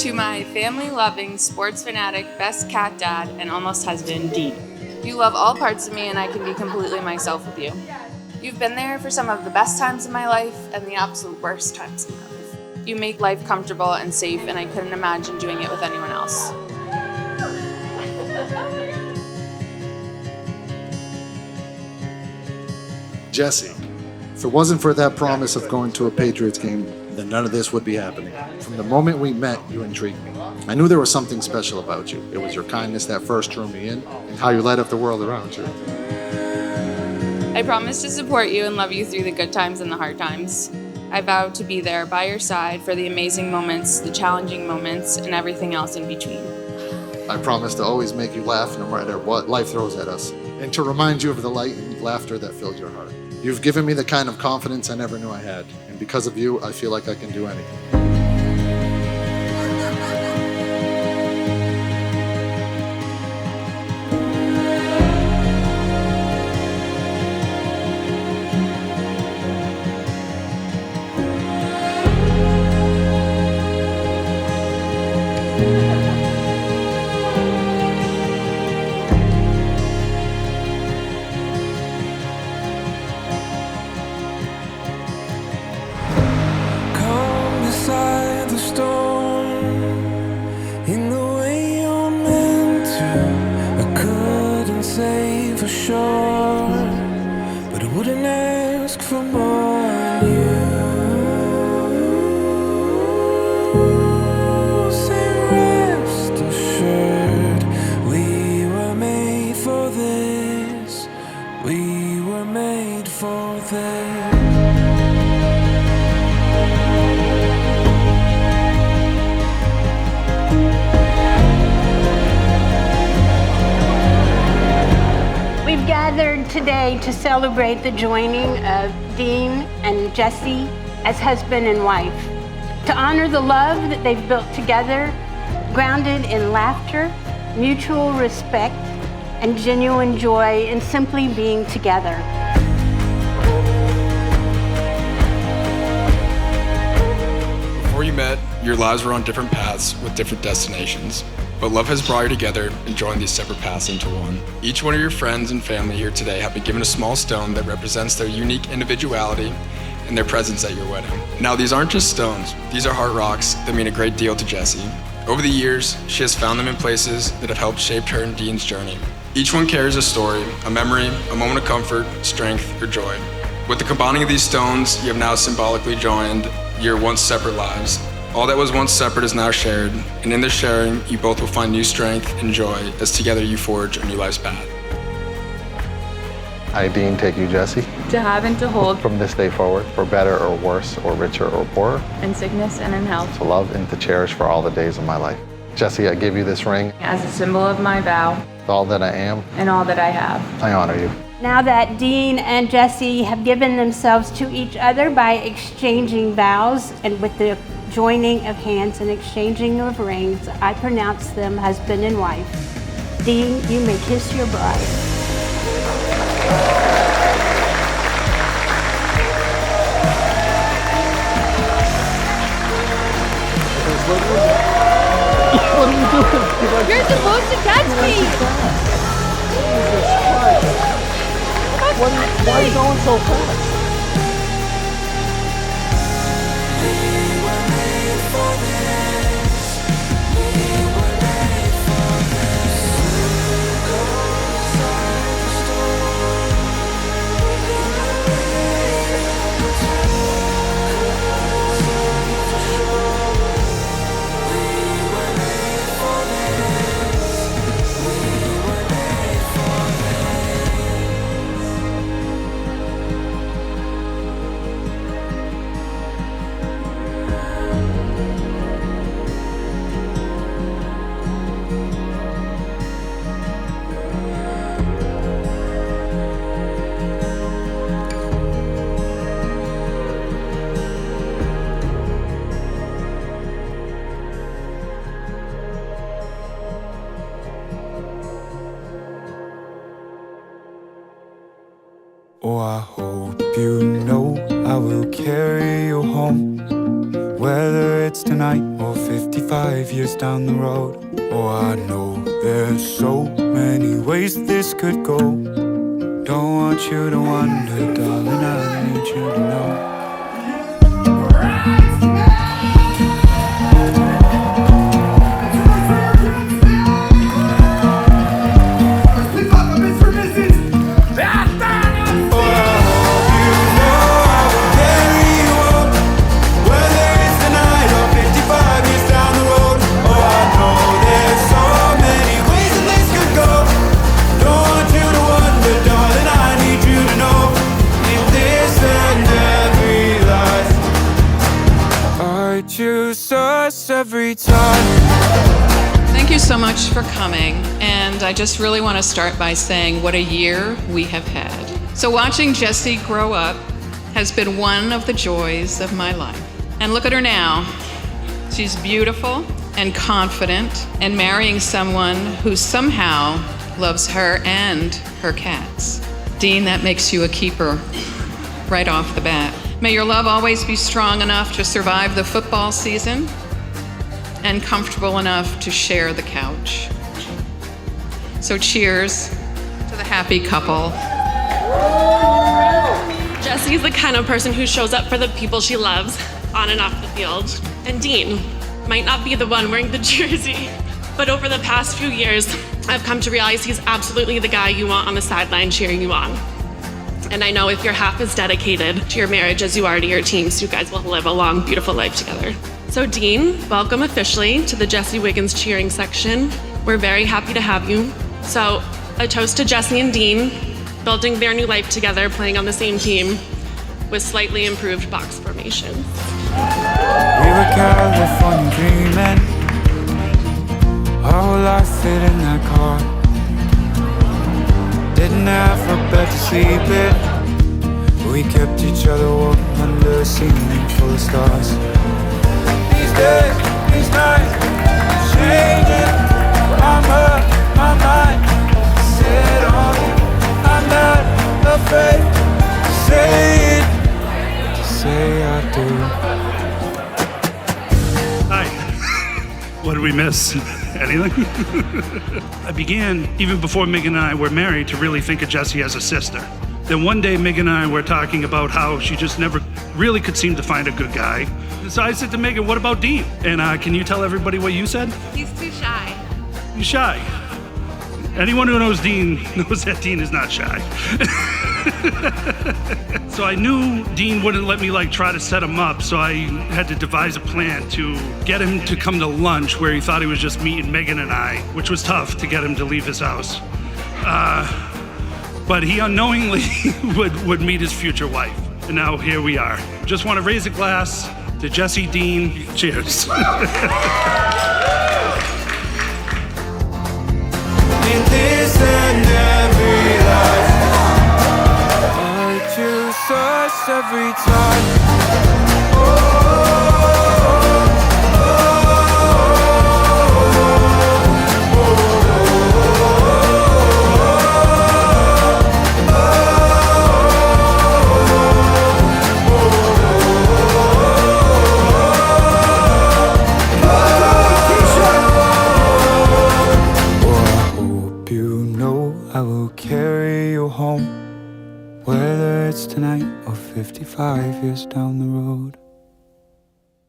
To my family-loving, sports fanatic, best cat dad, and almost husband, Dean. You love all parts of me and I can be completely myself with you. You've been there for some of the best times in my life and the absolute worst times in my life. You make life comfortable and safe and I couldn't imagine doing it with anyone else. Jessie, if it wasn't for that promise of going to a Patriots game, then none of this would be happening. From the moment we met, you intrigued me. I knew there was something special about you. It was your kindness that first drew me in, and how you light up the world around you. I promise to support you and love you through the good times and the hard times. I vow to be there by your side for the amazing moments, the challenging moments, and everything else in between. I promise to always make you laugh no matter what life throws at us, and to remind you of the light and laughter that fills your heart. You've given me the kind of confidence I never knew I had, and because of you, I feel like I can do anything. But I wouldn't ask for more than you. Say rest assured, we were made for this. We were made for this. We've gathered today to celebrate the joining of Dean and Jessie as husband and wife, to honor the love that they've built together, grounded in laughter, mutual respect, and genuine joy in simply being together. Before you met, your lives were on different paths with different destinations. But love has brought you together and joined these separate paths into one. Each one of your friends and family here today have been given a small stone that represents their unique individuality and their presence at your wedding. Now, these aren't just stones. These are heart rocks that mean a great deal to Jessie. Over the years, she has found them in places that have helped shape her and Dean's journey. Each one carries a story, a memory, a moment of comfort, strength, or joy. With the combining of these stones, you have now symbolically joined your once separate lives. All that was once separate is now shared, and in this sharing, you both will find new strength and joy as together you forge a new life's path. I, Dean, take you, Jessie, To have and to hold, from this day forward, for better or worse, or richer or poorer, in sickness and in health, to love and to cherish for all the days of my life. Jessie, I give you this ring, as a symbol of my vow all that I am, and all that I have. I honor you. Now that Dean and Jessie have given themselves to each other by exchanging vows and with the joining of hands and exchanging of rings, I pronounce them husband and wife. Dean, you may kiss your bride. What are you doing? You're supposed to catch me! Why are you going so fast? Oh, I hope you know I will carry you home, whether it's tonight or 50 55 years down the road. Oh, I know there's so many ways this could go. Don't want you to wonder, darling, I need you to know. Every time. Thank you so much for coming, and I just really want to start by saying what a year we have had. So watching Jessie grow up has been one of the joys of my life. And look at her now. She's beautiful and confident and marrying someone who somehow loves her and her cats. Dean, that makes you a keeper right off the bat. May your love always be strong enough to survive the football season and comfortable enough to share the couch. So cheers to the happy couple. Jessie's the kind of person who shows up for the people she loves on and off the field. And Dean might not be the one wearing the jersey, but over the past few years, I've come to realize he's absolutely the guy you want on the sideline cheering you on. And I know if you're half as dedicated to your marriage as you are to your team, so you guys will live a long, beautiful life together. So Dean, welcome officially to the Jessie Wiggins cheering section. We're very happy to have you. So a toast to Jessie and Dean, building their new life together, playing on the same team with slightly improved box formations. We were California dreaming, our whole life fit in that car. Didn't have a bed to sleep in, but we kept each other warm under a ceiling full of stars. These days, these nights, changing. I'm up, my mind set on you. I'm not afraid to say it, to say I do. Hi. What did we miss? Anything? I began, even before Megan and I were married, to really think of Jessie as a sister. Then one day, Megan and I were talking about how she just never really could seem to find a good guy. So I said to Megan, what about Dean? And can you tell everybody what you said? He's too shy. He's shy. Anyone who knows Dean knows that Dean is not shy. So I knew Dean wouldn't let me try to set him up, so I had to devise a plan to get him to come to lunch where he thought he was just meeting Megan and I, which was tough to get him to leave his house. But he unknowingly would meet his future wife. And now here we are. Just want to raise a glass to Jessie, Dean. Cheers. In this and every life, I choose us every time. I will carry you home, whether it's tonight or 55 years down the road.